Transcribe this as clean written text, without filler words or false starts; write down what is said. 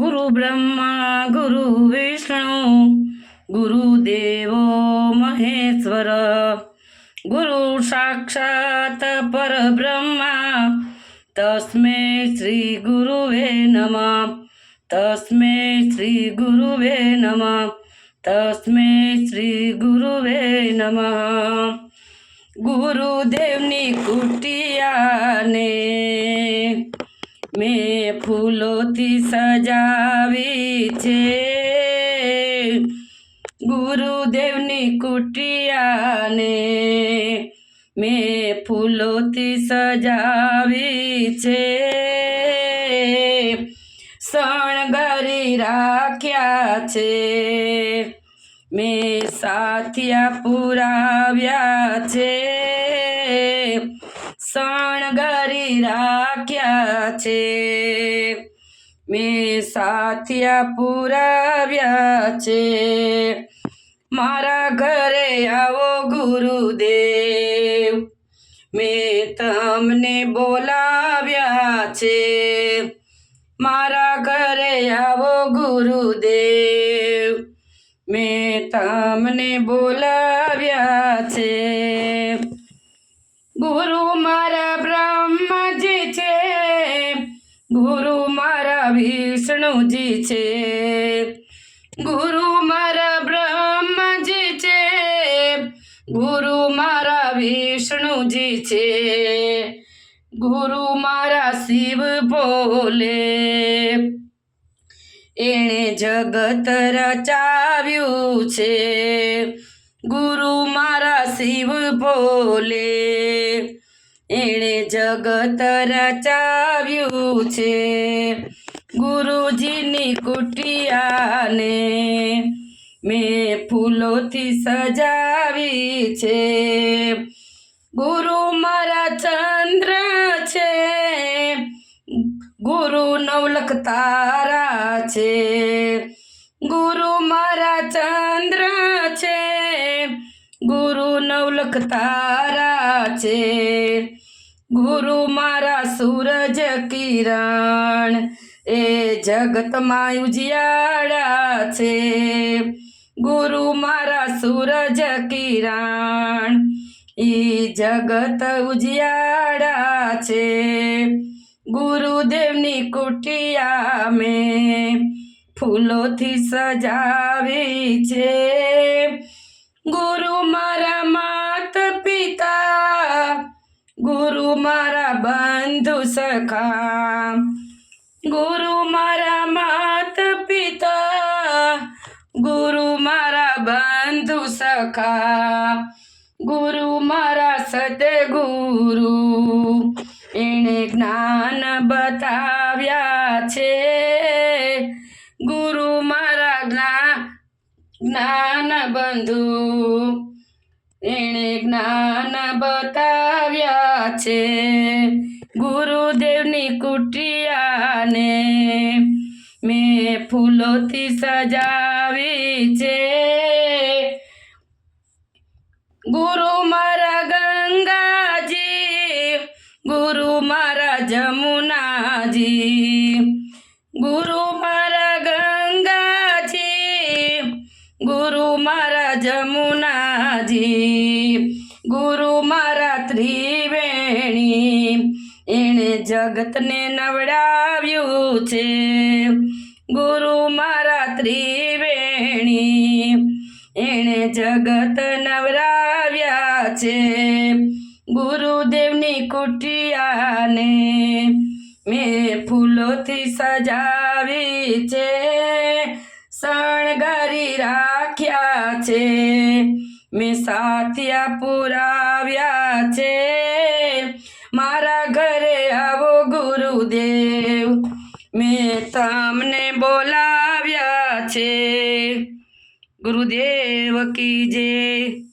गुरु ब्रह्मा गुरु विष्णु गुरुदेवो महेश्वर गुरु साक्षात् परब्रह्मा तस्मै श्री गुरुवे नमः तस्मै श्री गुरुवे नमः तस्मै श्री गुरुवे नमः। गुरुदेवनी कुटियाने મેં ફૂલોથી સજાવી છે ગુરુદેવની કુટિયાને મેં ફૂલોથી સજાવી છે શણગારી રાખ્યા છે મેં સાથિયા પુરાવ્યા છે શણગારી રાખ્યા છે મેં સાથિયા પુરાવ્યા છે મારા ઘરે આવો ગુરુદેવ મેં તમને બોલાવ્યા છે મારા ઘરે આવો ગુરુદેવ મેં તમને બોલાવ્યા છે। गुरु मारा ब्रह्माजी छे गुरु मारा विष्णुजी छे गुरु मारा ब्रह्माजी छे गुरु मारा विष्णुजी छे गुरु मारा शिव बोले एणे जगत रचाव्यु छे गुरु मारा शिव बोले एणे जगत रचाव्यु छे गुरुजीनी कुटियाने मैं फूलोथी सजावी छे गुरु मारा चंद्र छे गुरु नवलख तारा छे गुरु मारा चंद्र छे गुरु नवलख तारा छे गुरु मारा सूरज किरण ए जगत मां उजियाड़ा छे गुरु मारा सूरज किरण ई जगत उजियाड़ा छे गुरुदेवनी कुटिया में फूलोथी सजावी छे गुरु मारा मात पिता गुरु मारा बंधु सखा गुरु मारा मात पिता गुरु मारा बंधु सखा गुरु मारा सतगुरु एणे ज्ञान बताव्या छे गुरु मारा ज्ञान बंधु एणे ज्ञान बताव्या छे गुरुदेवनी कुटियाने मैं फूलोथी सजावी छे गुरु मारा गंगाजी गुरु मारा जमुनाजी गुरु मारा गंगाजी गुरु मारा जमुनाजी गुरु मारा त्रिवेणी एणे जगत ने नवड़ाव्यु छे गुरु मारा त्रिवेणी एणे जगत नवराव्या छे गुरुदेवनी कुटियाने मैं फूलोथी सजावी छे शणगारी राख्या छे मैं साथिया पुराव्या छे मारा घरे आवो गुरुदेव मैं तमने बोलाव्या छे। गुरुदेव की जय।